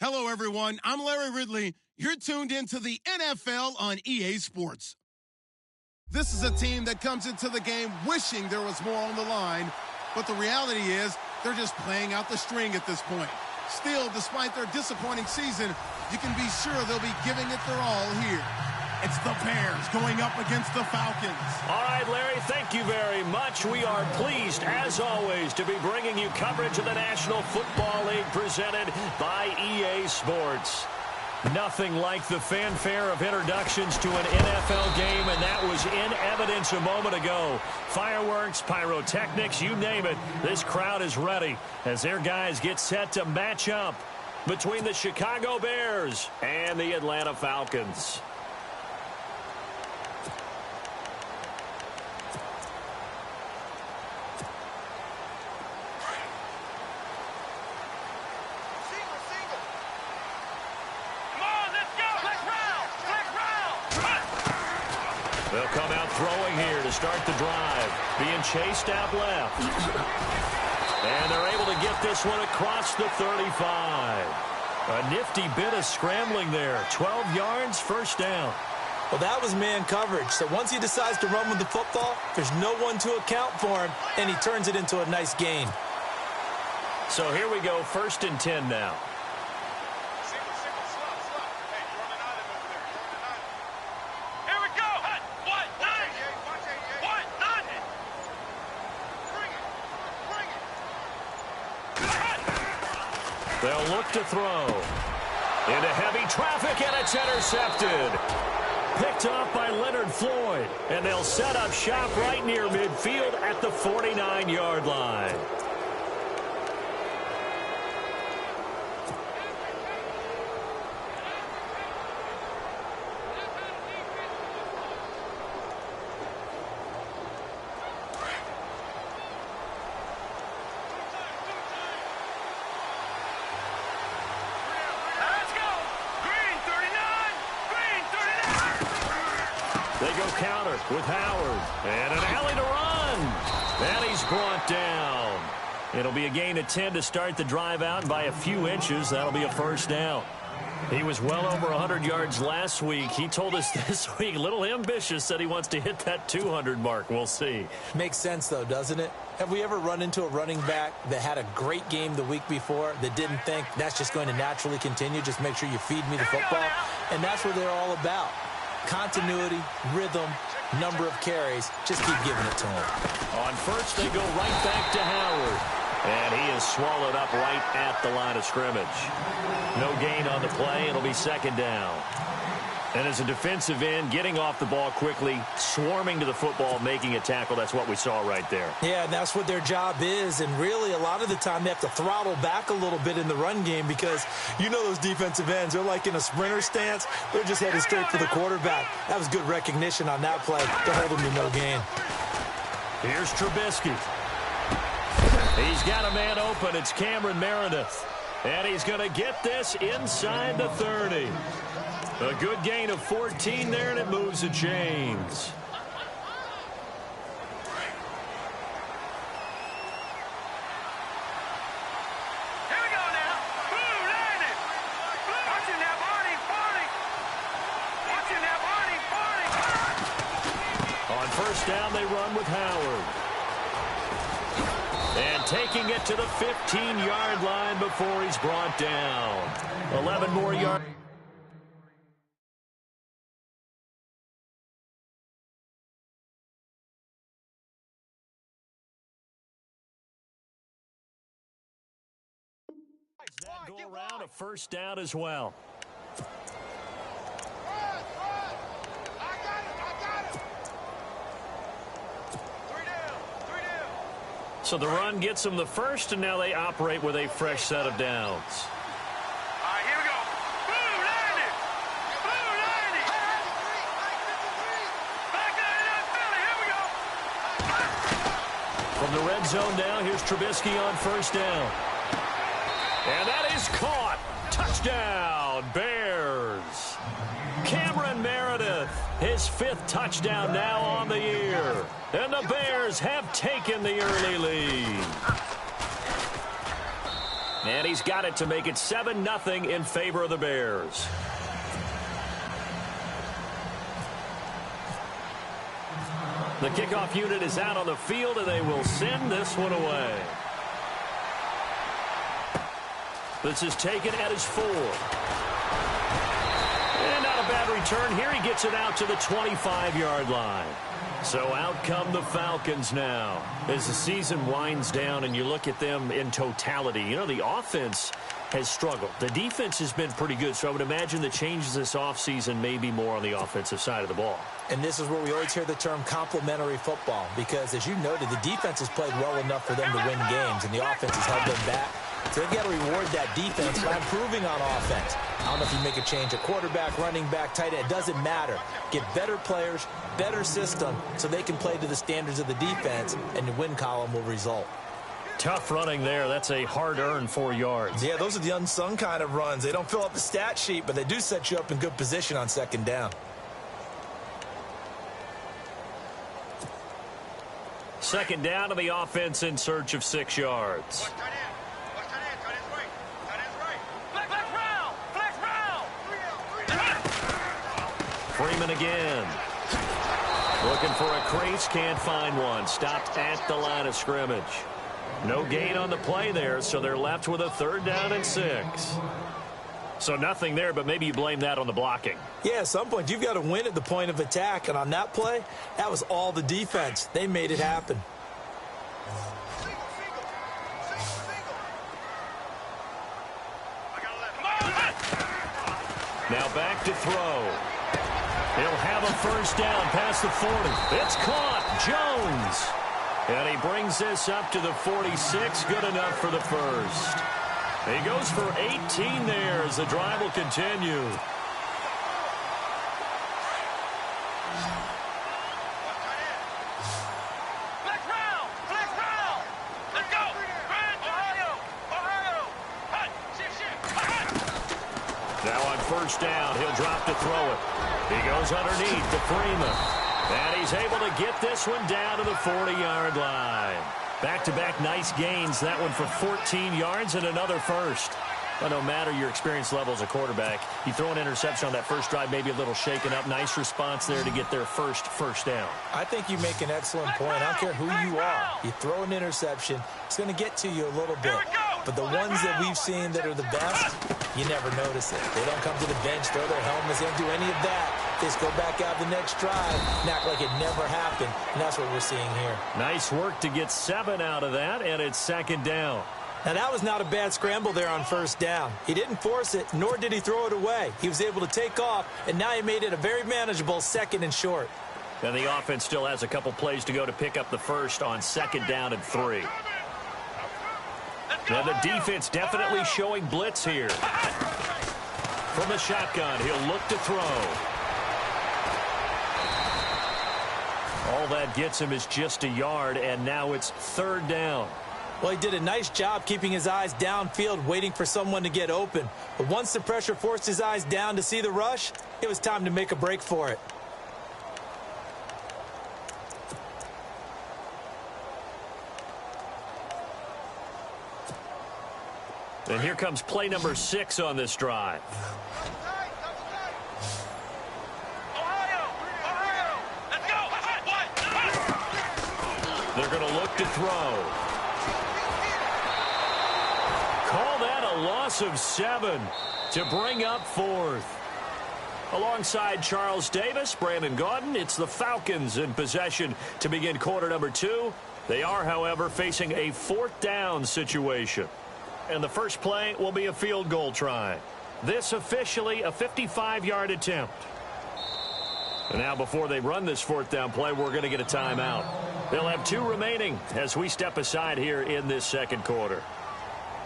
Hello, everyone. I'm Larry Ridley. You're tuned into the NFL on EA Sports. This is a team that comes into the game wishing there was more on the line, but the reality is they're just playing out the string at this point. Still, despite their disappointing season, you can be sure they'll be giving it their all here. It's the Bears going up against the Falcons. All right, Larry, thank you very much. We are pleased, as always, to be bringing you coverage of the National Football League presented by EA Sports. Nothing like the fanfare of introductions to an NFL game, and that was in evidence a moment ago. Fireworks, pyrotechnics, you name it. This crowd is ready as their guys get set to match up between the Chicago Bears and the Atlanta Falcons. They'll come out throwing here to start the drive. Being chased out left. And they're able to get this one across the 35. A nifty bit of scrambling there. 12 yards, first down. Well, that was man coverage. So once he decides to run with the football, there's no one to account for him, and he turns it into a nice gain. So here we go, 1st and 10 now. They'll look to throw. Into heavy traffic, and it's intercepted. Picked off by Leonard Floyd. And they'll set up shop right near midfield at the 49-yard line. Counter with Howard. And an alley to run. And he's brought down. It'll be a gain of 10 to start the drive out. And by a few inches, that'll be a first down. He was well over 100 yards last week. He told us this week, a little ambitious, said he wants to hit that 200 mark. We'll see. Makes sense, though, doesn't it? Have we ever run into a running back that had a great game the week before that didn't think that's just going to naturally continue? Just make sure you feed me the football. And that's what they're all about. Continuity, rhythm, number of carries. Just keep giving it to him. On first, they go right back to Howard. And he is swallowed up right at the line of scrimmage. No gain on the play. It'll be second down. And as a defensive end, getting off the ball quickly, swarming to the football, making a tackle, that's what we saw right there. Yeah, and that's what their job is. And really, a lot of the time, they have to throttle back a little bit in the run game because you know those defensive ends, they're like in a sprinter stance. They're just headed straight for the quarterback. That was good recognition on that play to hold him to no gain. Here's Trubisky. He's got a man open. It's Cameron Meredith. And he's going to get this inside the 30. A good gain of 14 there, and it moves the chains. Here we go now. Blue landed. Watching that Barney. Watching that Barney. On first down, they run with Howard. And taking it to the 15-yard line before he's brought down. 11 more yards. That go around a first down as well. I got it. 3 down. So the run gets them the first, and now they operate with a fresh set of downs. All right, here we go. Blue landed. Back to Philly. Here we go. From the red zone now, here's Trubisky on first down. And that is caught. Touchdown, Bears. Cameron Meredith, his 5th touchdown now on the year. And the Bears have taken the early lead. And he's got it to make it 7-0 in favor of the Bears. The kickoff unit is out on the field, and they will send this one away. This is taken at his 4. And not a bad return here. He gets it out to the 25-yard line. So out come the Falcons now. As the season winds down and you look at them in totality, you know, the offense has struggled. The defense has been pretty good, so I would imagine the changes this offseason may be more on the offensive side of the ball. And this is where we always hear the term complementary football, because, as you noted, the defense has played well enough for them to win games, and the offense has held them back. So they've got to reward that defense by improving on offense. I don't know if you make a change at quarterback, running back, tight end. It doesn't matter. Get better players, better system, so they can play to the standards of the defense, and the win column will result. Tough running there. That's a hard-earned 4 yards. Yeah, those are the unsung kind of runs. They don't fill up the stat sheet, but they do set you up in good position on second down. Second down to the offense in search of 6 yards. Freeman again. Looking for a crease, can't find one. Stopped at the line of scrimmage. No gain on the play there, so they're left with a 3rd down and 6. So nothing there, but maybe you blame that on the blocking. Yeah, at some point, you've got to win at the point of attack. And on that play, that was all the defense. They made it happen. Now back to throw. He'll have a 1st down past the 40. It's caught. Jones. And he brings this up to the 46. Good enough for the 1st. He goes for 18 there as the drive will continue. Let's go. Ohio. Now on 1st down, he'll drop to throw it. He goes underneath to Freeman. And he's able to get this one down to the 40-yard line. Back-to-back nice gains. That one for 14 yards and another 1st. But no matter your experience level as a quarterback, you throw an interception on that first drive, maybe a little shaken up. Nice response there to get their first down. I think you make an excellent point. I don't care who you are. You throw an interception, it's going to get to you a little bit. But the ones that we've seen that are the best, you never notice it. They don't come to the bench, throw their helmets, they don't do any of that. They just go back out the next drive and act like it never happened. And that's what we're seeing here. Nice work to get 7 out of that, and it's 2nd down. Now, that was not a bad scramble there on 1st down. He didn't force it, nor did he throw it away. He was able to take off, and now he made it a very manageable 2nd and short. And the offense still has a couple plays to go to pick up the 1st on 2nd down and 3. Now the defense definitely showing blitz here. From the shotgun, he'll look to throw. All that gets him is just a yard, and now it's 3rd down. Well, he did a nice job keeping his eyes downfield, waiting for someone to get open. But once the pressure forced his eyes down to see the rush, it was time to make a break for it. And here comes play number 6 on this drive. Ohio. Let's go. They're going to look to throw. Call that a loss of 7 to bring up 4th. Alongside Charles Davis, Brandon Gaudin, it's the Falcons in possession to begin quarter number 2. They are, however, facing a 4th down situation. And the first play will be a field goal try. This officially a 55-yard attempt. And now before they run this 4th down play, we're going to get a timeout. They'll have 2 remaining as we step aside here in this 2nd quarter.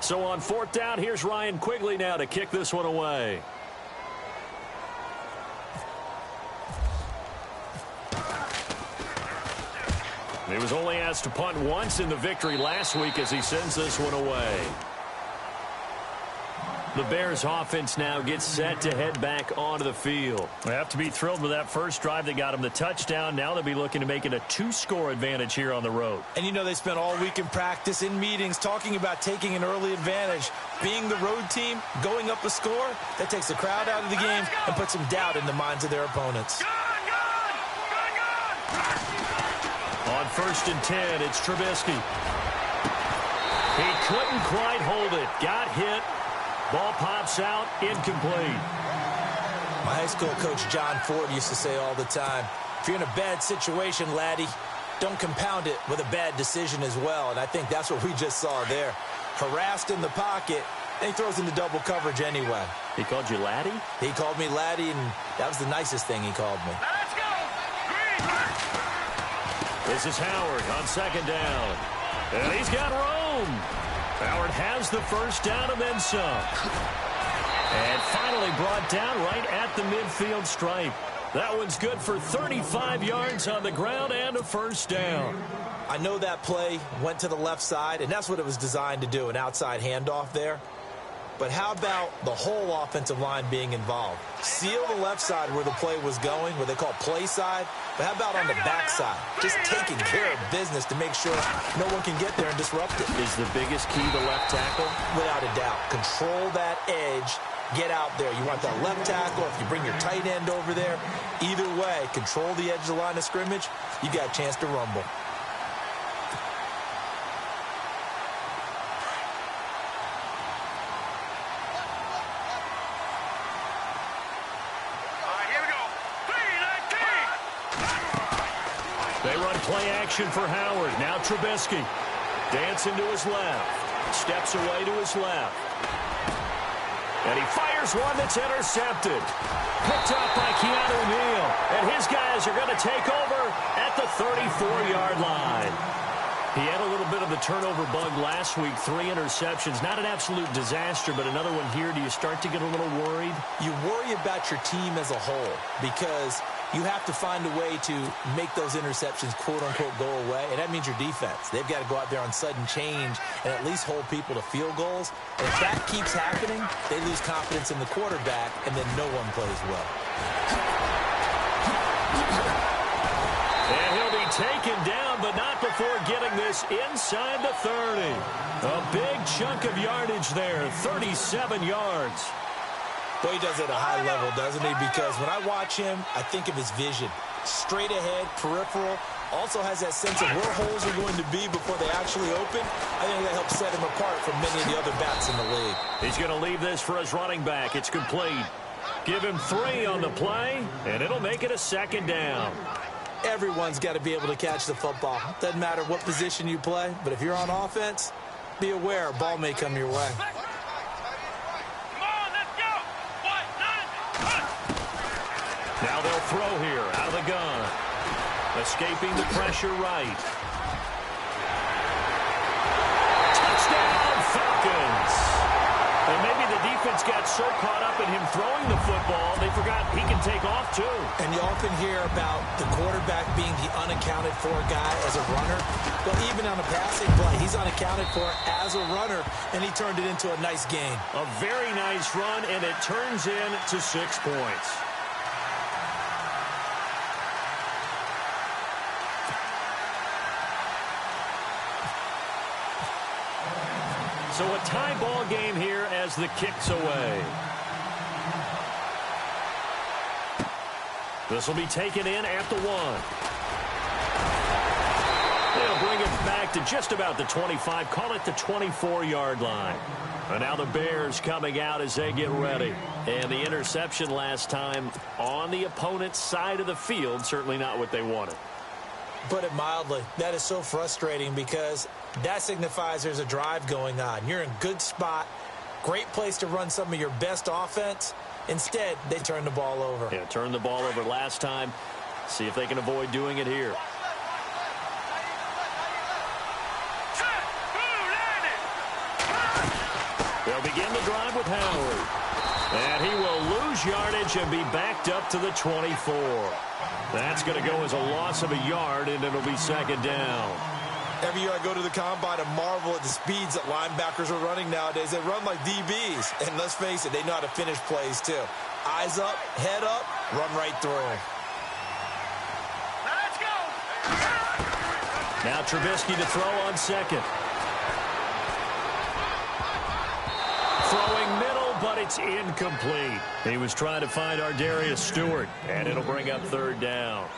So on 4th down, here's Ryan Quigley now to kick this one away. He was only asked to punt once in the victory last week as he sends this one away. The Bears offense now gets set to head back onto the field. They have to be thrilled with that first drive that got them the touchdown. Now they'll be looking to make it a 2-score advantage here on the road. And you know they spent all week in practice, in meetings, talking about taking an early advantage. Being the road team, going up a score, that takes the crowd out of the game and puts some doubt in the minds of their opponents. On 1st and 10, it's Trubisky. He couldn't quite hold it. Got hit. Ball pops out, incomplete. My high school coach John Ford used to say all the time, if you're in a bad situation, laddie, don't compound it with a bad decision as well. And I think that's what we just saw there. Harassed in the pocket, and he throws into double coverage anyway. He called you laddie? He called me laddie, and that was the nicest thing he called me. Let's go. This is Howard on 2nd down. And he's got room. Howard has the first down and then some. And finally brought down right at the midfield stripe. That one's good for 35 yards on the ground and a first down. I know that play went to the left side, and that's what it was designed to do, an outside handoff there. But how about the whole offensive line being involved? Seal the left side where the play was going, what they call play side. But how about on the back side? Just taking care of business to make sure no one can get there and disrupt it. Is the biggest key the left tackle? Without a doubt. Control that edge. Get out there. You want that left tackle. If you bring your tight end over there, either way, control the edge of the line of scrimmage, you got a chance to rumble. They run play action for Howard. Now Trubisky. Dancing to his left. Steps away to his left. And he fires one that's intercepted. Picked up by Keanu Neal. And his guys are going to take over at the 34-yard line. He had a little bit of the turnover bug last week. 3 interceptions. Not an absolute disaster, but another one here. Do you start to get a little worried? You worry about your team as a whole because you have to find a way to make those interceptions, quote-unquote, go away, and that means your defense. They've got to go out there on sudden change and at least hold people to field goals. And if that keeps happening, they lose confidence in the quarterback, and then no one plays well. And he'll be taken down, but not before getting this inside the 30. A big chunk of yardage there, 37 yards. Boy, he does it at a high level, doesn't he? Because when I watch him, I think of his vision. Straight ahead, peripheral. Also has that sense of where holes are going to be before they actually open. I think that helps set him apart from many of the other backs in the league. He's going to leave this for his running back. It's complete. Give him 3 on the play, and it'll make it a 2nd down. Everyone's got to be able to catch the football. Doesn't matter what position you play, but if you're on offense, be aware a ball may come your way. Now they'll throw here out of the gun. Escaping the pressure right. Touchdown, Falcons. And maybe the defense got so caught up in him throwing the football, they forgot he can take off too. And you often hear about the quarterback being the unaccounted for guy as a runner. Well, even on a passing play, he's unaccounted for as a runner, and he turned it into a nice gain. A very nice run, and it turns into 6 points. So a tie ball game here as the kick's away. This will be taken in at the 1. They'll bring it back to just about the 25. Call it the 24-yard line. And now the Bears coming out as they get ready. And the interception last time on the opponent's side of the field, certainly not what they wanted. Put it mildly, that is so frustrating because that signifies there's a drive going on. You're in a good spot, great place to run some of your best offense. Instead, they turn the ball over. Yeah, turned the ball over last time. See if they can avoid doing it here. They'll begin the drive with Howard. And he will lose yardage and be backed up to the 24. That's going to go as a loss of a yard, and it'll be 2nd down. Every year I go to the combine and marvel at the speeds that linebackers are running nowadays. They run like DBs. And let's face it, they know how to finish plays too. Eyes up, head up, run right through them. Let's go. Now Trubisky to throw on second. Throwing middle, but it's incomplete. He was trying to find Ardarius Stewart, and it'll bring up third down.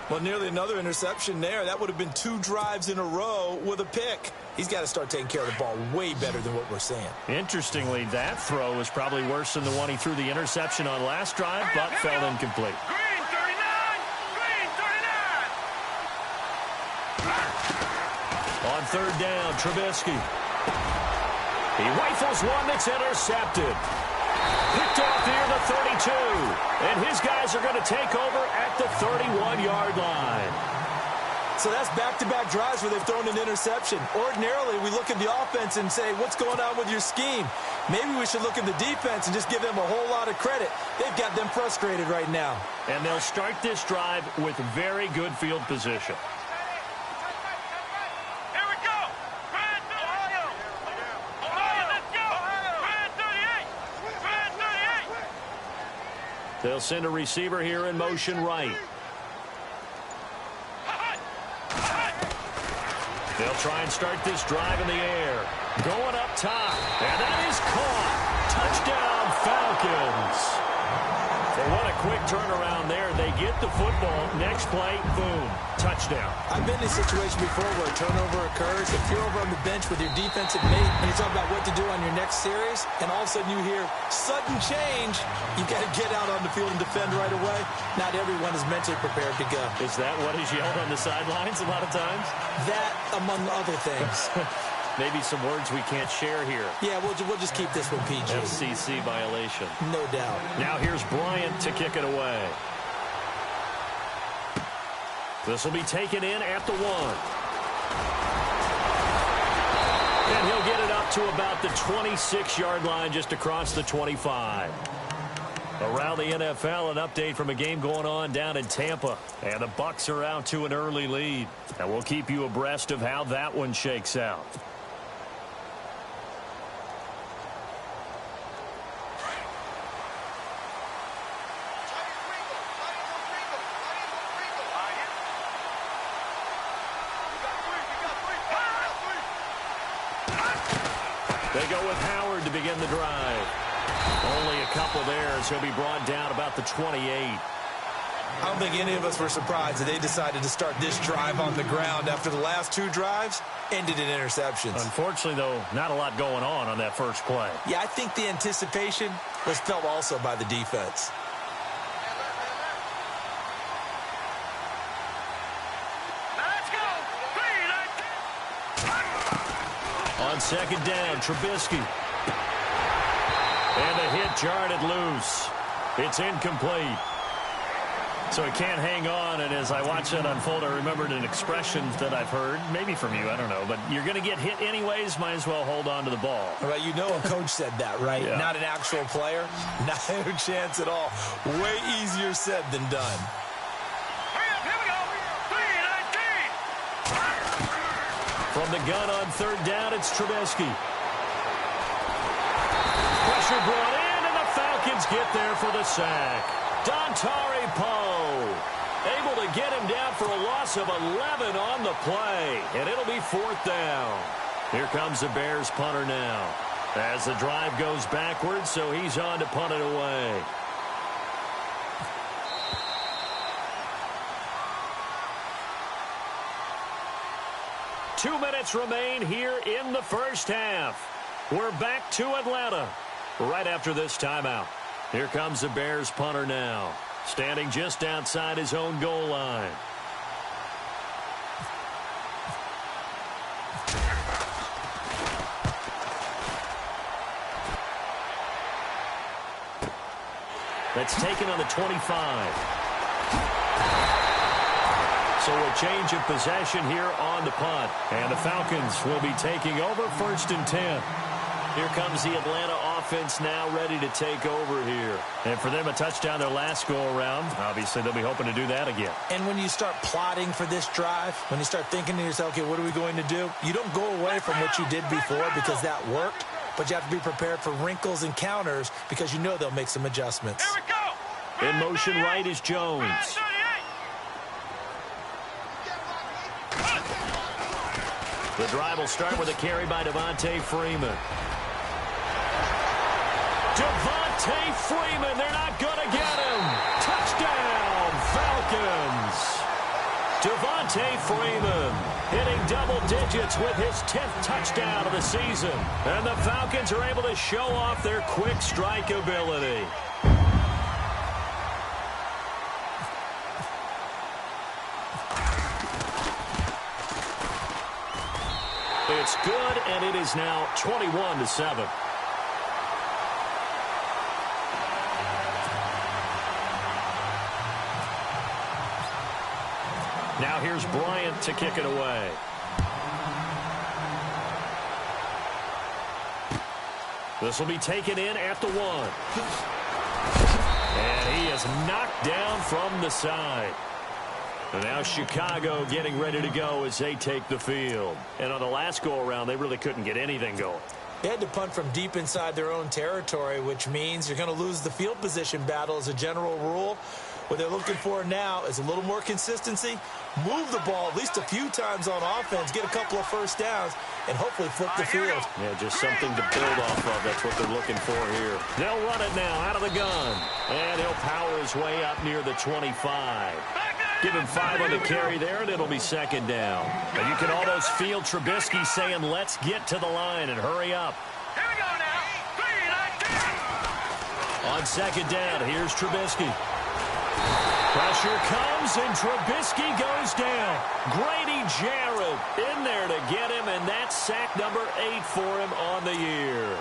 Well, nearly another interception there. That would have been 2 drives in a row with a pick. He's got to start taking care of the ball way better than what we're seeing. Interestingly, that throw was probably worse than the one he threw the interception on last drive, but fell incomplete. Green 39. Green 39. On third down, Trubisky. He rifles one that's intercepted. Picked off near the 32. And his guys are going to take over at the 31-yard line. So that's back-to-back drives where they've thrown an interception. Ordinarily, we look at the offense and say, what's going on with your scheme? Maybe we should look at the defense and just give them a whole lot of credit. They've got them frustrated right now. And they'll start this drive with very good field position. Here we go. Red 38. Ohio, let's go. Red 38. Red 38. They'll send a receiver here in motion right. They'll try and start this drive in the air. Going up top. And that is caught. Touchdown, Falcons. Well, what a quick turnaround there. They get the football. Next play, boom, touchdown. I've been in a situation before where a turnover occurs. If you're over on the bench with your defensive mate and you're talking about what to do on your next series, and all of a sudden you hear sudden change, you got to get out on the field and defend right away. Not everyone is mentally prepared to go. Is that what is yelled on the sidelines a lot of times? That, among other things. Maybe some words we can't share here. Yeah, we'll just keep this one PG. FCC violation. No doubt. Now here's Bryant to kick it away. This will be taken in at the 1. And he'll get it up to about the 26-yard line, just across the 25. Around the NFL, an update from a game going on down in Tampa. And the Bucs are out to an early lead. And we'll keep you abreast of how that one shakes out. They go with Howard to begin the drive. Only a couple there as he'll be brought down about the 28. I don't think any of us were surprised that they decided to start this drive on the ground after the last 2 drives ended in interceptions. Unfortunately, though, not a lot going on that first play. Yeah, I think the anticipation was felt also by the defense. Let's go. On second down, Trubisky. And the hit jarred it loose. It's incomplete. So he can't hang on, and as I watch that unfold, I remembered an expression that I've heard, maybe from you, I don't know, but you're going to get hit anyways, might as well hold on to the ball. All right, you know a coach said that, right? Yeah. Not an actual player. Not a chance at all. Way easier said than done. Here we go. 3-19. From the gun on third down, it's Trubisky. Pressure brought in, and the Falcons get there for the sack. Dontari Poe able to get him down for a loss of 11 on the play, and it'll be 4th down. Here comes the Bears punter now as the drive goes backwards, so he's on to punt it away. Two minutes remain here in the first half. We're back to Atlanta right after this timeout. Here comes the Bears punter now, standing just outside his own goal line. That's taken on the 25. So a change of possession here on the punt. And the Falcons will be taking over 1st and 10. Here comes the Atlanta offense now ready to take over here. And for them, a touchdown their last go-around. Obviously, they'll be hoping to do that again. And when you start plotting for this drive, when you start thinking to yourself, okay, what are we going to do? You don't go away from what you did before because that worked, but you have to be prepared for wrinkles and counters because you know they'll make some adjustments. Here we go. In motion right is Jones. 38. The drive will start with a carry by Devontae Freeman. Devontae Freeman, they're not going to get him. Touchdown, Falcons. Devontae Freeman hitting double digits with his 10th touchdown of the season. And the Falcons are able to show off their quick strike ability. It's good, and it is now 21-7. Now here's Bryant to kick it away. This will be taken in at the 1. And he is knocked down from the side. And now Chicago getting ready to go as they take the field. And on the last go-around, they really couldn't get anything going. They had to punt from deep inside their own territory, which means you're going to lose the field position battle as a general rule. What they're looking for now is a little more consistency, move the ball at least a few times on offense, get a couple of first downs, and hopefully flip the field. Yeah, just something to build off of. That's what they're looking for here. They'll run it now out of the gun. And he'll power his way up near the 25. Give him 5 on the carry there, and it'll be second down. And you can almost feel Trubisky saying, let's get to the line and hurry up. Here we go now. 3, 19. On second down, here's Trubisky. Pressure comes, and Trubisky goes down. Grady Jarrett in there to get him, and that's sack number 8 for him on the year.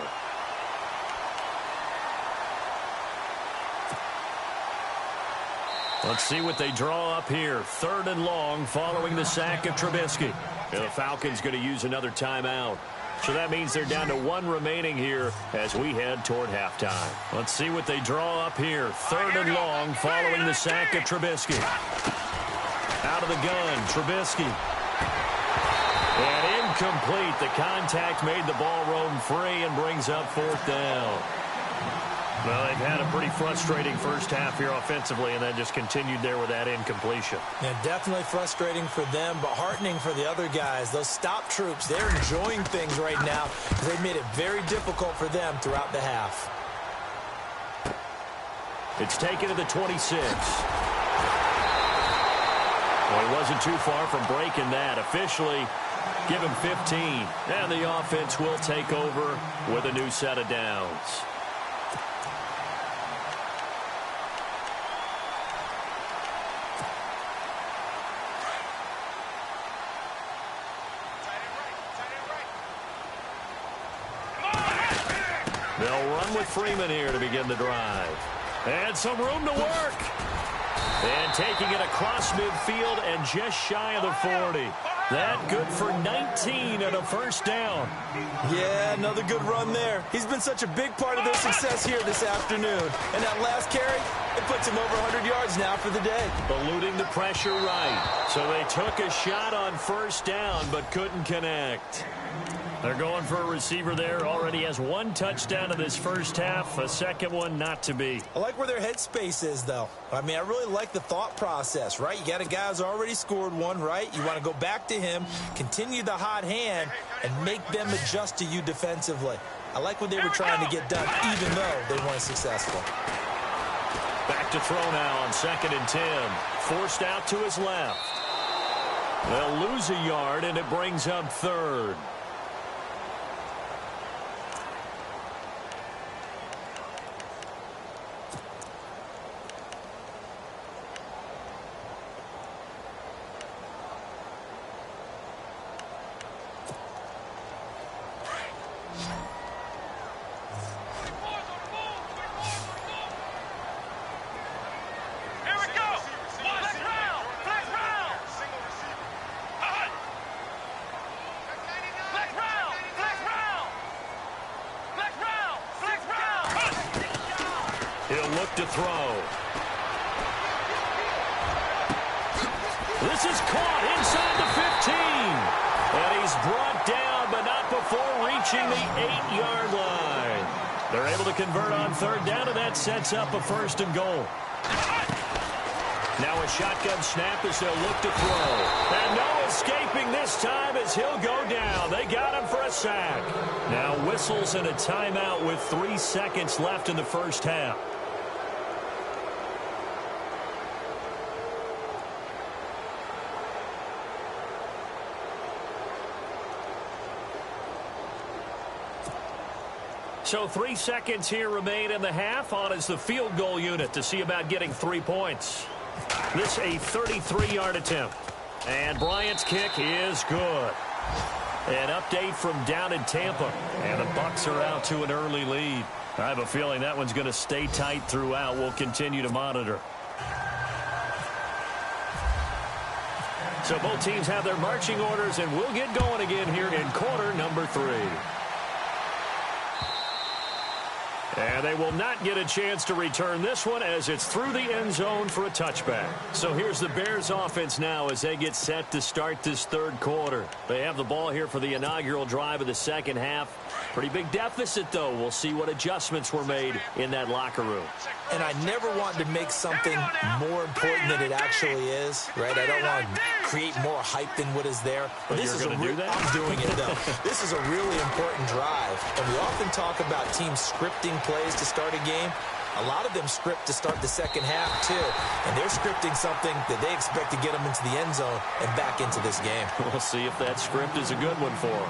Let's see what they draw up here. 3rd and long following the sack of Trubisky. And the Falcons going to use another timeout. So that means they're down to 1 remaining here as we head toward halftime. Let's see what they draw up here. 3rd and long following the sack of Trubisky. Out of the gun, Trubisky. And incomplete. The contact made the ball roam free and brings up 4th down. Well, they've had a pretty frustrating first half here offensively, and then just continued there with that incompletion. Yeah, definitely frustrating for them, but heartening for the other guys. Those stop troops, they're enjoying things right now. They've made it very difficult for them throughout the half. It's taken to the 26. Well, he wasn't too far from breaking that. Officially, give him 15. And the offense will take over with a new set of downs. They'll run with Freeman here to begin the drive. And some room to work. And taking it across midfield and just shy of the 40. That good for 19 and a first down. Yeah, another good run there. He's been such a big part of their success here this afternoon. And that last carry, it puts him over 100 yards now for the day. Eluding the pressure right. So they took a shot on first down but couldn't connect. They're going for a receiver there. Already has 1 touchdown in this first half. A second one not to be. I like where their headspace is, though. I mean, I really like the thought process, right? You got a guy who's already scored 1, right? You want to go back to him, continue the hot hand, and make them adjust to you defensively. I like what they were trying to get done, even though they weren't successful. Back to throw now on 2nd and 10. Forced out to his left. They'll lose a yard, and it brings up 3rd. to throw. This is caught inside the 15. And he's brought down, but not before reaching the 8-yard line. They're able to convert on third down, and that sets up a 1st and goal. Now a shotgun snap as they'll look to throw. And no escaping this time as he'll go down. They got him for a sack. Now whistles and a timeout with 3 seconds left in the first half. So 3 seconds here remain in the half. On is the field goal unit to see about getting 3 points. This a 33-yard attempt. And Bryant's kick is good. An update from down in Tampa. And the Bucs are out to an early lead. I have a feeling that one's going to stay tight throughout. We'll continue to monitor. So both teams have their marching orders, and we'll get going again here in quarter number 3. And they will not get a chance to return this one as it's through the end zone for a touchback. So here's the Bears offense now as they get set to start this third quarter. They have the ball here for the inaugural drive of the second half. Pretty big deficit, though. We'll see what adjustments were made in that locker room. And I never want to make something more important than it actually is, right? I don't want to create more hype than what is there. But this you're is going to do that? I'm doing it, though. This is a really important drive. And we often talk about teams scripting plays to start a game. A lot of them script to start the second half, too. And they're scripting something that they expect to get them into the end zone and back into this game. We'll see if that script is a good one for them.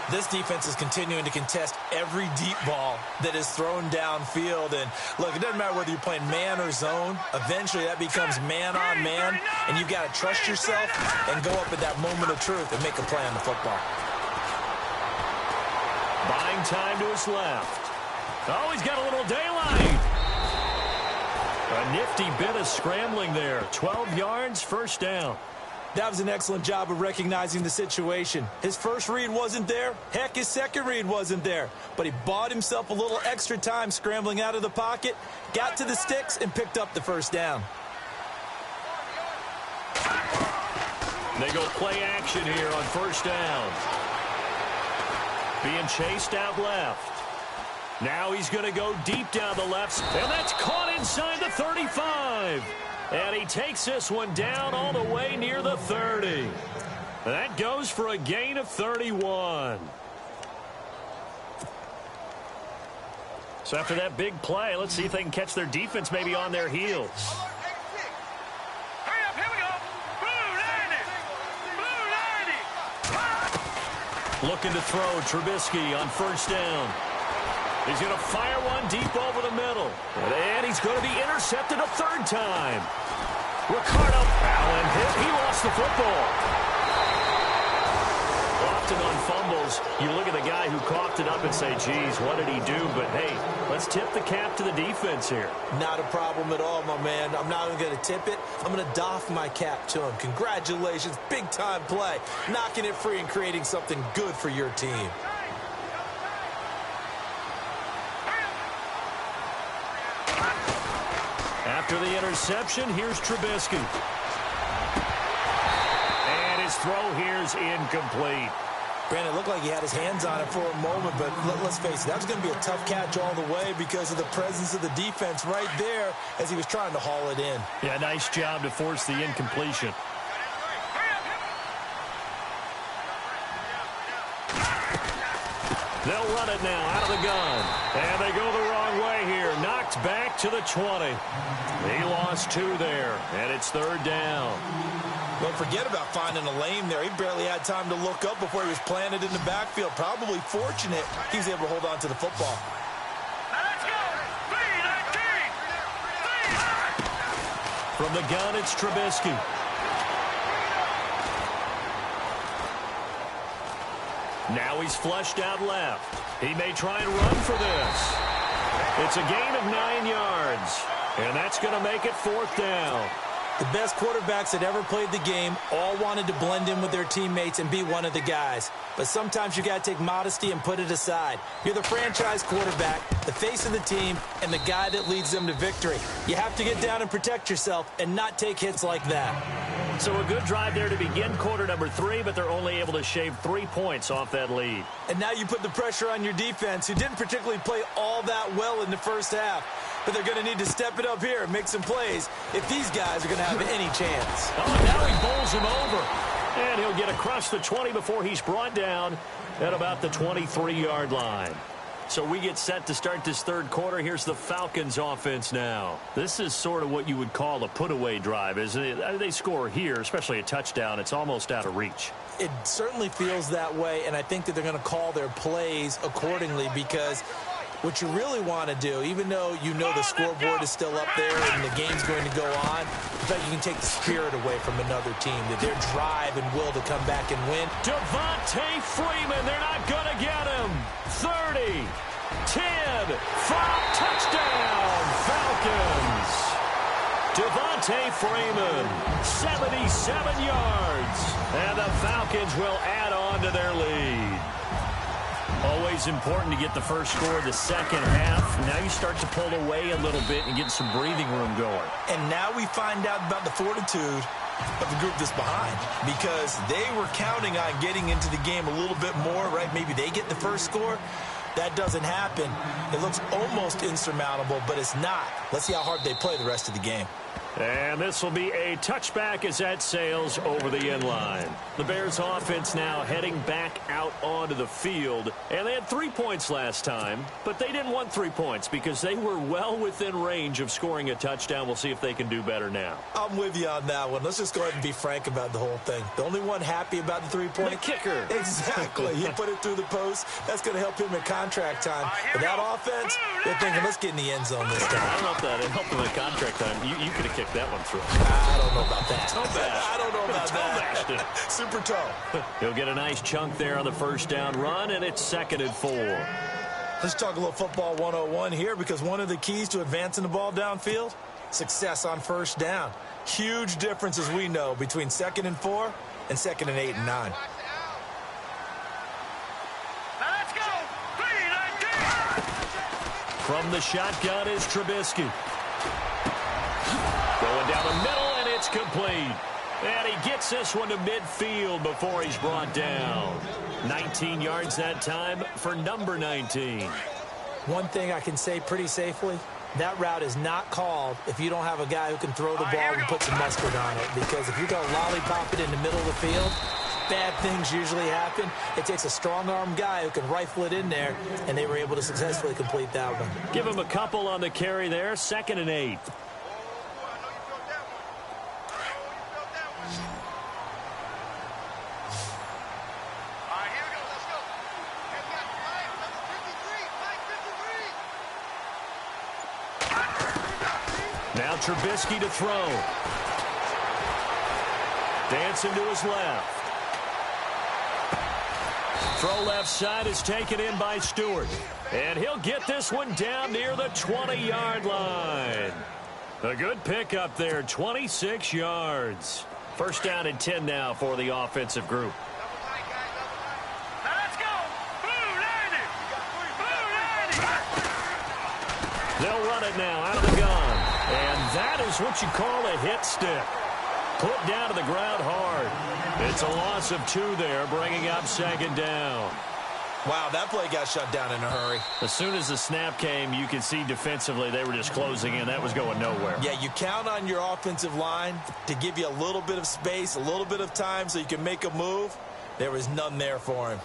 This defense is continuing to contest every deep ball that is thrown downfield. And, look, it doesn't matter whether you're playing man or zone. Eventually, that becomes man on man. And you've got to trust yourself and go up at that moment of truth and make a play on the football. Buying time to his left. Oh, he's got a little daylight. A nifty bit of scrambling there. 12 yards, first down. That was an excellent job of recognizing the situation. His first read wasn't there. Heck, his second read wasn't there. But he bought himself a little extra time scrambling out of the pocket, got to the sticks, and picked up the first down. They go play action here on first down. Being chased out left. Now he's going to go deep down the left. And that's caught inside the 35. And he takes this one down all the way near the 30. That goes for a gain of 31. So after that big play, let's see if they can catch their defense maybe on their heels. Hurry up, here we go. Blue 90. Blue 90. Looking to throw Trubisky on first down. He's going to fire one deep over the middle. And he's going to be intercepted a third time. Ricardo Allen hit. He lost the football. Often on fumbles, you look at the guy who coughed it up and say, geez, what did he do? But, hey, let's tip the cap to the defense here. Not a problem at all, my man. I'm not even going to tip it. I'm going to doff my cap to him. Congratulations. Big-time play. Knocking it free and creating something good for your team. After the interception, here's Trubisky. And his throw here's incomplete. Brandon, it looked like he had his hands on it for a moment, but let's face it, that was going to be a tough catch all the way because of the presence of the defense right there as he was trying to haul it in. Yeah, nice job to force the incompletion. They'll run it now out of the gun. And they go the wrong way here. Knocked back to the 20. He lost 2 there, and it's third down. Don't forget about finding a lane there. He barely had time to look up before he was planted in the backfield. Probably fortunate he was able to hold on to the football. Now let's go. 3-19. From the gun, it's Trubisky. Now he's flushed out left. He may try and run for this. It's a gain of 9 yards. And that's going to make it fourth down. The best quarterbacks that ever played the game all wanted to blend in with their teammates and be one of the guys. But sometimes you got to take modesty and put it aside. You're the franchise quarterback, the face of the team, and the guy that leads them to victory. You have to get down and protect yourself and not take hits like that. So a good drive there to begin quarter number 3, but they're only able to shave 3 points off that lead. And now you put the pressure on your defense, who didn't particularly play all that well in the first half. But they're going to need to step it up here and make some plays if these guys are going to have any chance. Oh, now he bowls him over. And he'll get across the 20 before he's brought down at about the 23-yard line. So we get set to start this third quarter. Here's the Falcons offense now. This is sort of what you would call a put-away drive, isn't it? They score here, especially a touchdown. It's almost out of reach. It certainly feels that way, and I think that they're going to call their plays accordingly because what you really want to do, even though you know the scoreboard is still up there and the game's going to go on, I bet you can take the spirit away from another team, that their drive and will to come back and win. Devontae Freeman, they're not going to get him. 30, 10, 5, touchdown, Falcons. Devontae Freeman, 77 yards. And the Falcons will add on to their lead. Always important to get the first score of the second half. Now you start to pull away a little bit and get some breathing room going. And now we find out about the fortitude of the group that's behind, because they were counting on getting into the game a little bit more, right? Maybe they get the first score. That doesn't happen. It looks almost insurmountable, but it's not. Let's see how hard they play the rest of the game. And this will be a touchback as that sails over the end line. The Bears offense now heading back out onto the field. And they had 3 points last time, but they didn't want 3 points because they were well within range of scoring a touchdown. We'll see if they can do better now. I'm with you on that one. Let's just go ahead and be frank about the whole thing. The only one happy about the 3-point? The kicker. Exactly. He put it through the post. That's going to help him in contract time. But that offense, they're thinking, let's get in the end zone this time. I don't know if that helped him in contract time. You could have kicked that one through. I don't know about that. I don't know about that. Super toe. He'll get a nice chunk there on the first down run, and it's 2nd and 4. Let's talk a little football 101 here, because one of the keys to advancing the ball downfield, success on first down. Huge difference, as we know, between 2nd and 4 and 2nd and 8 and 9. Let's go. 3-19. From the shotgun is Trubisky. Going down the middle, and it's complete. And he gets this one to midfield before he's brought down. 19 yards that time for number 19. One thing I can say pretty safely, that route is not called if you don't have a guy who can throw the ball and put some mustard on it. Because if you're going to lollipop it in the middle of the field, bad things usually happen. It takes a strong-arm guy who can rifle it in there, and they were able to successfully complete that one. Give him a couple on the carry there. 2nd and 8. Now Trubisky to throw. Dancing to his left. Throw left side is taken in by Stewart. And he'll get this one down near the 20-yard line. A good pickup there, 26 yards. First down and 10 now for the offensive group. Let's go. Blue 90. Blue 90. They'll run it now out of the gun. And that is what you call a hit stick. Put down to the ground hard. It's a loss of 2 there, bringing up 2nd down. Wow, that play got shut down in a hurry. As soon as the snap came, you could see defensively they were just closing in. That was going nowhere. Yeah, you count on your offensive line to give you a little bit of space, a little bit of time so you can make a move. There was none there for him.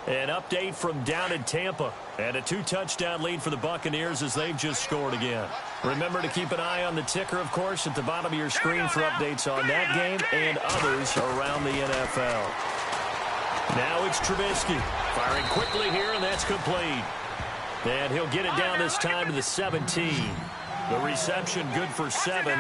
An update from down in Tampa. And a 2-touchdown lead for the Buccaneers as they've just scored again. Remember to keep an eye on the ticker, of course, at the bottom of your screen for updates on that game and others around the NFL. Now it's Trubisky. Firing quickly here, and that's complete. And he'll get it down this time to the 17. The reception good for 7.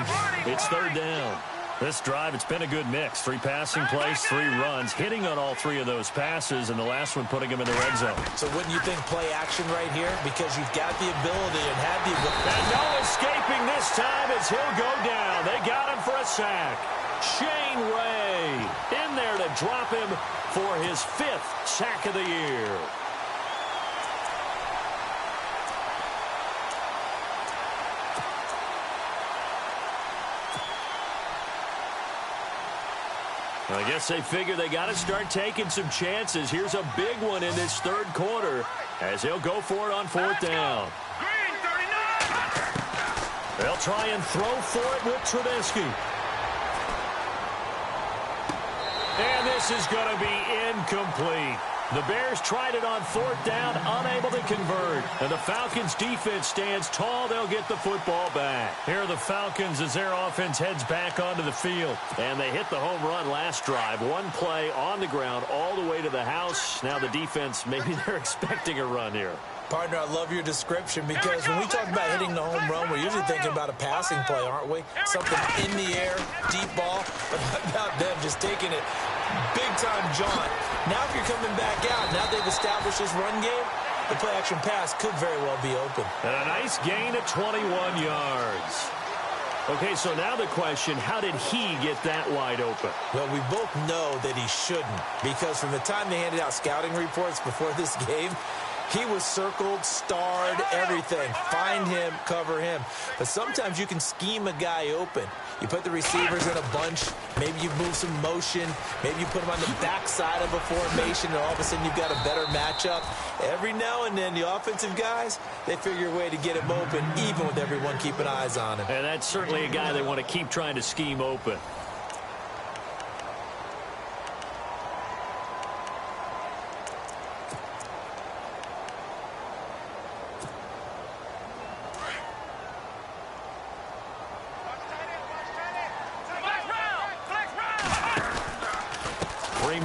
It's 3rd down. This drive, it's been a good mix. 3 passing plays, 3 runs, hitting on all 3 of those passes, and the last one putting him in the red zone. So wouldn't you think play action right here? Because you've got the ability and had the ability. And no escape escaping this time as he'll go down. They got him for a sack. Shane Ray in there to drop him for his 5th sack of the year. I guess they figure they got to start taking some chances. Here's a big one in this 3rd quarter as he'll go for it on 4th down. They'll try and throw for it with Trubisky. And this is going to be incomplete. The Bears tried it on 4th down, unable to convert. And the Falcons' defense stands tall. They'll get the football back. Here are the Falcons as their offense heads back onto the field. And they hit the home run last drive. One play on the ground all the way to the house. Now the defense, maybe they're expecting a run here. Partner, I love your description because when we talk about hitting the home run, we're usually thinking about a passing play, aren't we? Something in the air, deep ball, but how about them just taking it big-time jaunt. Now if you're coming back out, now they've established this run game, the play-action pass could very well be open. And a nice gain of 21 yards. Okay, so now the question, how did he get that wide open? Well, we both know that he shouldn't because from the time they handed out scouting reports before this game, he was circled, starred, everything. Find him, cover him. But sometimes you can scheme a guy open. You put the receivers in a bunch. Maybe you move some motion. Maybe you put them on the backside of a formation, and all of a sudden you've got a better matchup. Every now and then, the offensive guys, they figure a way to get him open, even with everyone keeping eyes on him. And that's certainly a guy they want to keep trying to scheme open.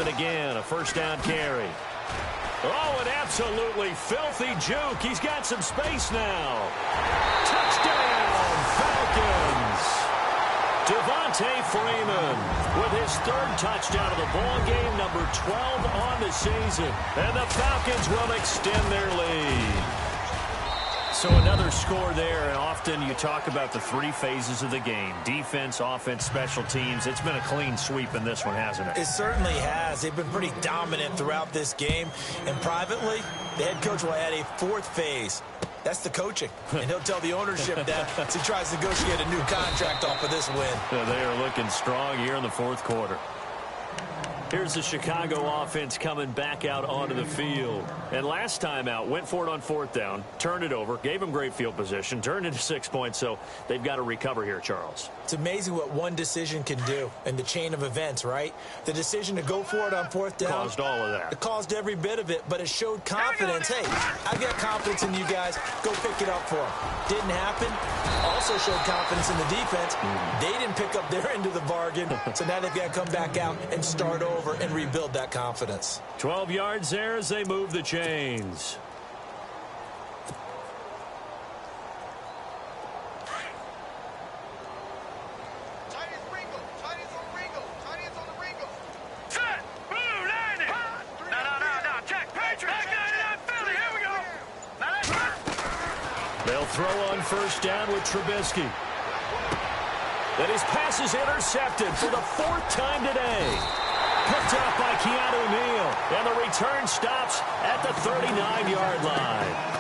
Again, a 1st down carry. Oh, an absolutely filthy juke. He's got some space now. Touchdown, Falcons. Devontae Freeman with his 3rd touchdown of the ball game, number 12 on the season. And the Falcons will extend their lead. So another score there, and often you talk about the 3 phases of the game. Defense, offense, special teams. It's been a clean sweep in this one, hasn't it? It certainly has. They've been pretty dominant throughout this game. And privately, the head coach will add a 4th phase. That's the coaching. And he'll tell the ownership that as he tries to negotiate a new contract off of this win. Yeah, they are looking strong here in the 4th quarter. Here's the Chicago offense coming back out onto the field. And last time out, went for it on 4th down, turned it over, gave them great field position, turned into 6 points, so they've got to recover here, Charles. It's amazing what one decision can do in the chain of events, right? The decision to go for it on 4th down. Caused all of that. It caused every bit of it, but it showed confidence. Hey, I've got confidence in you guys. Go pick it up for them. Didn't happen. Also showed confidence in the defense. They didn't pick up their end of the bargain, so now they've got to come back out and start over and rebuild that confidence. 12 yards there as they move the chains. They'll throw on 1st down with Trubisky. And his pass is intercepted for the 4th time today. Picked up by Keanu Neal. And the return stops at the 39-yard line.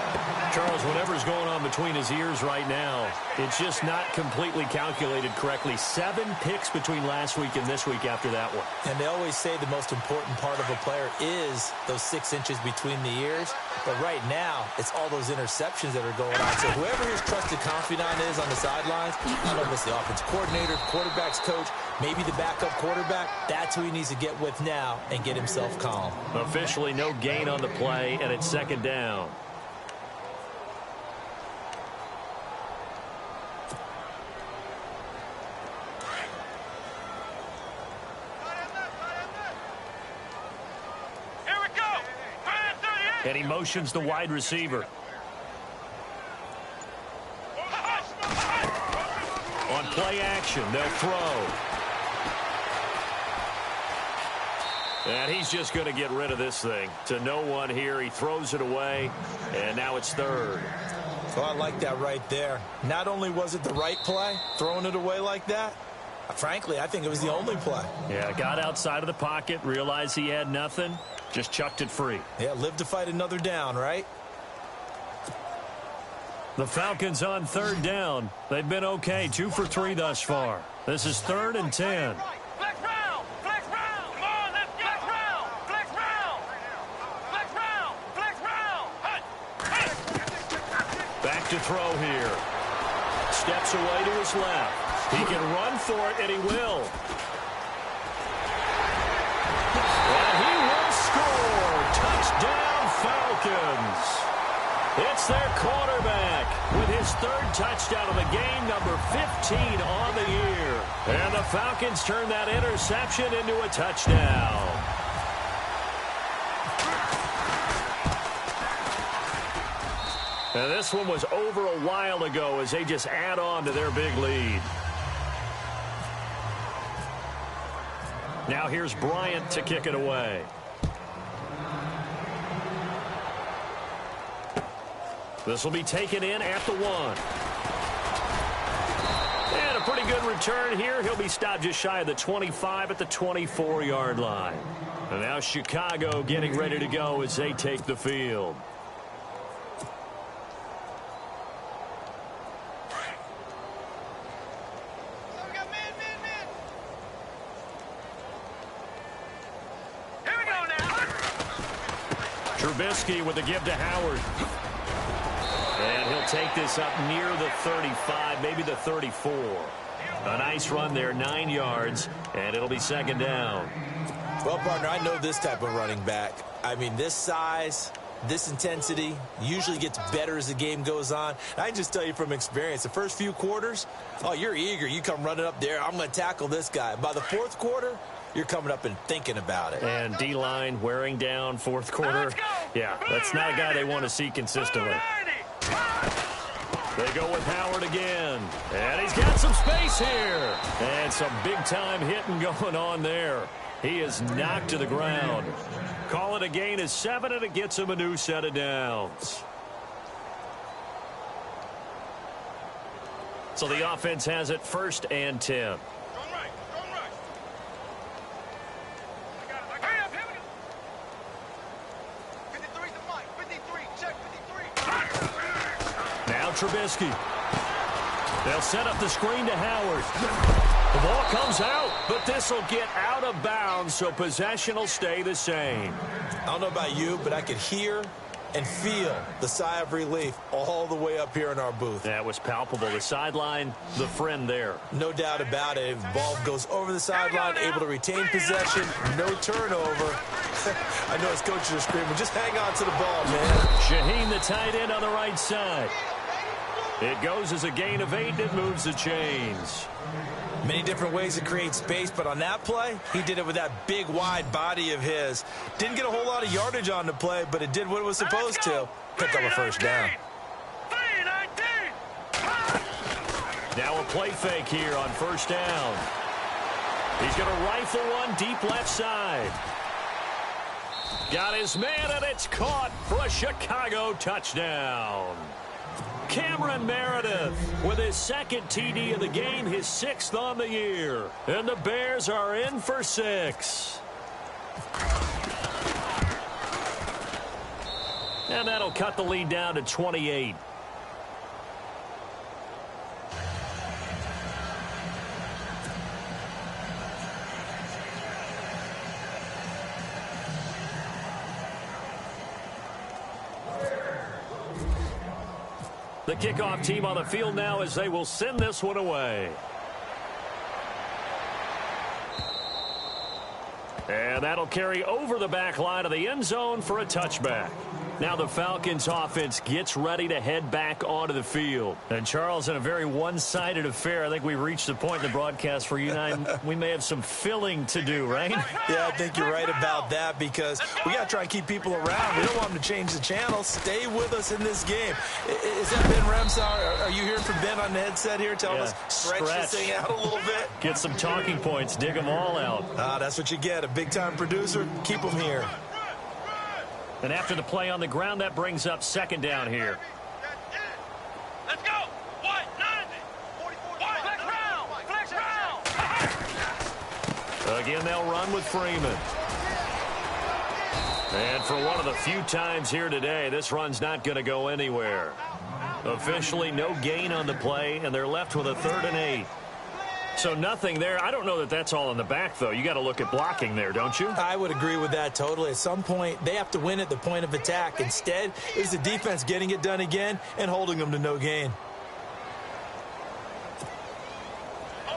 Charles, whatever's going on between his ears right now, it's just not completely calculated correctly. 7 picks between last week and this week after that one. And they always say the most important part of a player is those 6 inches between the ears. But right now, it's all those interceptions that are going on. So whoever his trusted confidant is on the sidelines, I don't know if it's the offense coordinator, quarterback's coach, maybe the backup quarterback, that's who he needs to get with now and get himself calm. Officially no gain on the play, and it's 2nd down. And he motions the wide receiver. On play action, they'll throw. And he's just going to get rid of this thing. To no one here. He throws it away, and now it's 3rd. Oh, I like that right there. Not only was it the right play, throwing it away like that, frankly, I think it was the only play. Yeah, got outside of the pocket, realized he had nothing, just chucked it free. Yeah, live to fight another down, right? The Falcons on third down. They've been okay, 2 for 3 thus far. This is 3rd and 10. Flex round! Flex round! Come on, let's flex round! Flex round! Flex round! Flex round! Back to throw here. Steps away to his left. He can run for it, and he will. And he will score. Touchdown, Falcons. It's their quarterback with his 3rd touchdown of the game, number 15 on the year. And the Falcons turn that interception into a touchdown. And this one was over a while ago as they just add on to their big lead. Now here's Bryant to kick it away. This will be taken in at the 1. And a pretty good return here. He'll be stopped just shy of the 25 at the 24-yard line. And now Chicago getting ready to go as they take the field. Trubisky with the give to Howard. And he'll take this up near the 35, maybe the 34. A nice run there, 9 yards, and it'll be 2nd down. Well, partner, I know this type of running back. I mean, this size, this intensity usually gets better as the game goes on. And I can just tell you from experience, the first few quarters, oh, you're eager. You come running up there, I'm going to tackle this guy. By the 4th quarter, you're coming up and thinking about it. And D-line wearing down 4th quarter. Yeah, that's not a guy they want to see consistently. They go with Howard again. And he's got some space here. And some big-time hitting going on there. He is knocked to the ground. Call it a gain of 7, and it gets him a new set of downs. So the offense has it 1st and 10. Trubisky. They'll set up the screen to Howard. The ball comes out, but this will get out of bounds, so possession will stay the same. I don't know about you, but I could hear and feel the sigh of relief all the way up here in our booth. That was palpable. The sideline, the friend there. No doubt about it. If the ball goes over the sideline, able to retain possession, no turnover. I know his coaches are screaming, just hang on to the ball, man. Shaheen, the tight end on the right side. It goes as a gain of 8, and it moves the chains. Many different ways to create space, but on that play, he did it with that big, wide body of his. Didn't get a whole lot of yardage on the play, but it did what it was supposed to. Pick up a 1st down. Now a play fake here on 1st down. He's going to rifle one deep left side. Got his man, and it's caught for a Chicago touchdown. Cameron Meredith with his 2nd TD of the game, his 6th on the year. And the Bears are in for 6. And that'll cut the lead down to 28. The kickoff team on the field now as they will send this one away. And that'll carry over the back line of the end zone for a touchback. Now the Falcons offense gets ready to head back onto the field. And Charles, in a very one-sided affair, I think we've reached the point in the broadcast where you and I, we may have some filling to do, right? Yeah, I think you're right about that because we got to try and keep people around. We don't want them to change the channel. Stay with us in this game. Is that Ben Remsar? Are you hearing from Ben on the headset here telling us stretch this thing out a little bit? Get some talking points. Dig them all out. That's what you get. A big-time producer. Keep them here. And after the play on the ground, that brings up 2nd down here. Again, they'll run with Freeman. And for one of the few times here today, this run's not going to go anywhere. Officially, no gain on the play, and they're left with a 3rd and 8. So nothing there. I don't know that that's all in the back, though. You got to look at blocking there, don't you? I would agree with that totally. At some point, they have to win at the point of attack. Instead, it was the defense getting it done again and holding them to no gain.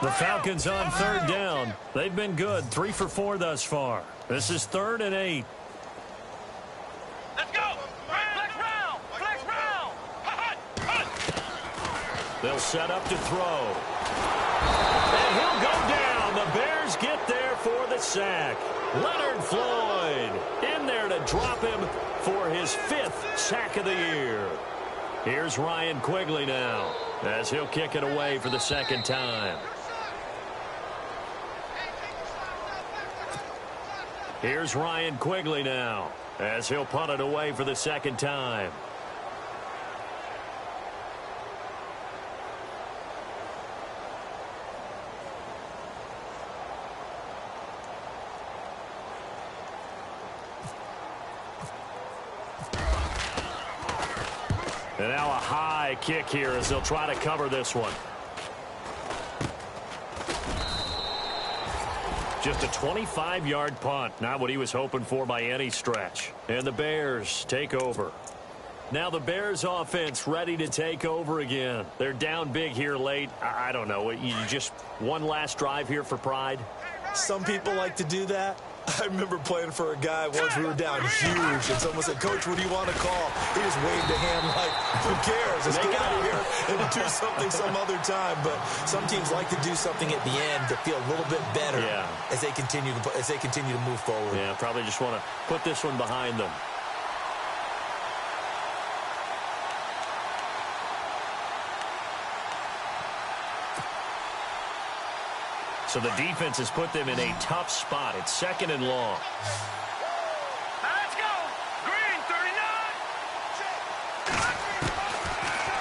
The Falcons on 3rd down. They've been good, 3 for 4 thus far. This is 3rd and 8. Let's go! Flex round! Flex round! They'll set up to throw. And he'll go down. The Bears get there for the sack. Leonard Floyd in there to drop him for his 5th sack of the year. Here's Ryan Quigley now as he'll kick it away for the 2nd time. Here's Ryan Quigley now as he'll punt it away for the 2nd time. And now a high kick here as they'll try to cover this one. Just a 25-yard punt. Not what he was hoping for by any stretch. And the Bears take over. Now the Bears offense ready to take over again. They're down big here late. I don't know. You just one last drive here for pride? Some people like to do that. I remember playing for a guy once. We were down huge, and someone said, "Coach, what do you want to call?" He just waved a hand like, "Who cares? Let's get out of here and do something some other time." But some teams like to do something at the end to feel a little bit better as they continue to move forward. Yeah, probably just want to put this one behind them. So the defense has put them in a tough spot. It's 2nd and long. Let's go! Green, 39!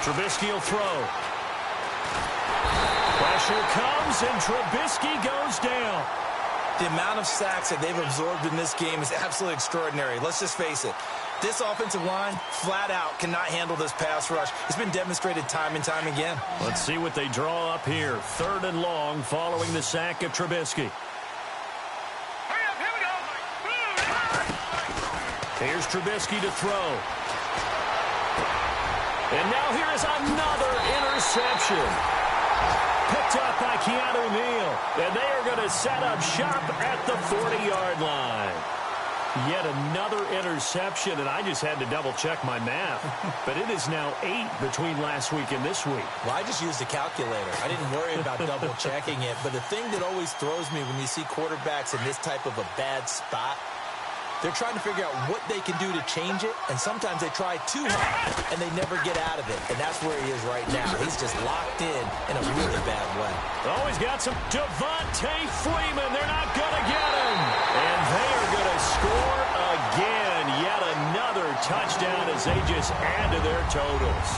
Trubisky will throw. Pressure comes, and Trubisky goes down. The amount of sacks that they've absorbed in this game is absolutely extraordinary. Let's just face it. This offensive line, flat out, cannot handle this pass rush. It's been demonstrated time and time again. Let's see what they draw up here. 3rd and long following the sack of Trubisky. Hurry up, here we go! Here's Trubisky to throw. And now here is another interception. Picked up by Keanu Neal. And they are going to set up shop at the 40-yard line. Yet another interception, and I just had to double-check my math. But it is now 8 between last week and this week. Well, I just used a calculator. I didn't worry about double-checking it. But the thing that always throws me when you see quarterbacks in this type of a bad spot, they're trying to figure out what they can do to change it, and sometimes they try too hard, and they never get out of it. And that's where he is right now. He's just locked in a really bad way. Oh, he's got some Devontae Freeman. They're not going to get him. And they are going to score again. Yet another touchdown as they just add to their totals.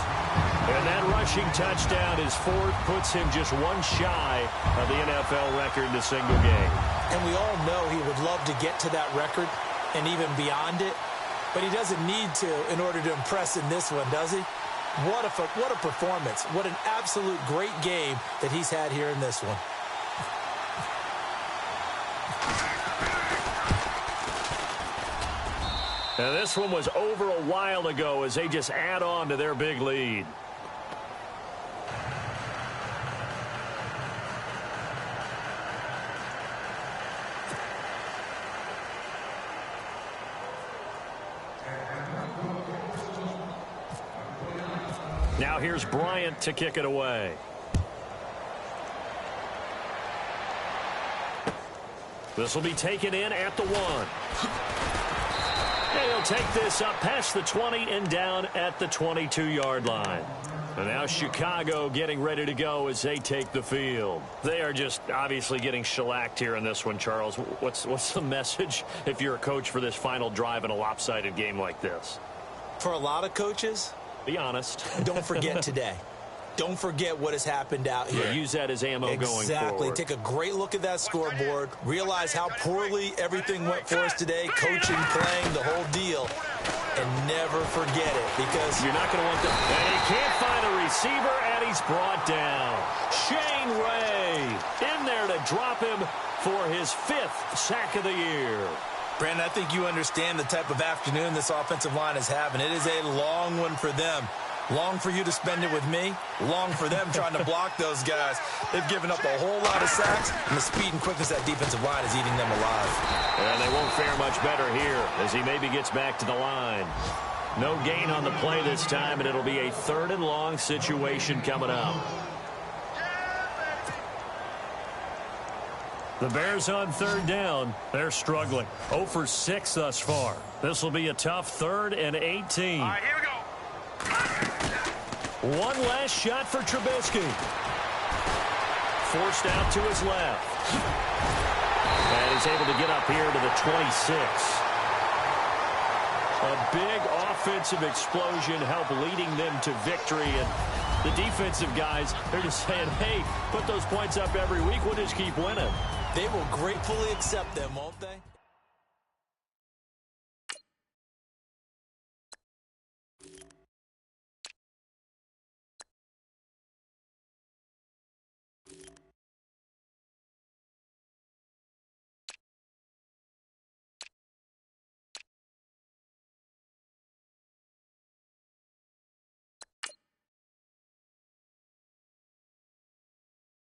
And that rushing touchdown, his 4th, puts him just one shy of the NFL record in a single game. And we all know he would love to get to that record and even beyond it, but he doesn't need to in order to impress in this one, does he? What a performance. What an absolute great game that he's had here in this one. Now this one was over a while ago as they just add on to their big lead. Now here's Bryant to kick it away. This will be taken in at the 1. And he'll take this up past the 20 and down at the 22-yard line. And now Chicago getting ready to go as they take the field. They are just obviously getting shellacked here in this one, Charles. What's the message if you're a coach for this final drive in a lopsided game like this? For a lot of coaches, be honest. don't forget today. don't forget what has happened out here. Yeah, use that as ammo going forward. Exactly. Take a great look at that scoreboard. Realize how poorly everything went for us today. Coaching, playing, the whole deal. And never forget it, because you're not going to want to. And he can't find a receiver, and he's brought down. Shane Ray in there to drop him for his 5th sack of the year. Brandon, I think you understand the type of afternoon this offensive line is having. It is a long one for them. Long for you to spend it with me. Long for them trying to block those guys. They've given up a whole lot of sacks, and the speed and quickness of that defensive line is eating them alive. And they won't fare much better here as he maybe gets back to the line. No gain on the play this time, and it'll be a 3rd and long situation coming up. The Bears on 3rd down. They're struggling. 0 for 6 thus far. This will be a tough 3rd and 18. All right, here we go. One last shot for Trubisky. Forced out to his left. And he's able to get up here to the 26. A big offensive explosion helped leading them to victory. And the defensive guys, they're just saying, hey, put those points up every week. We'll just keep winning. They will gratefully accept them, won't they?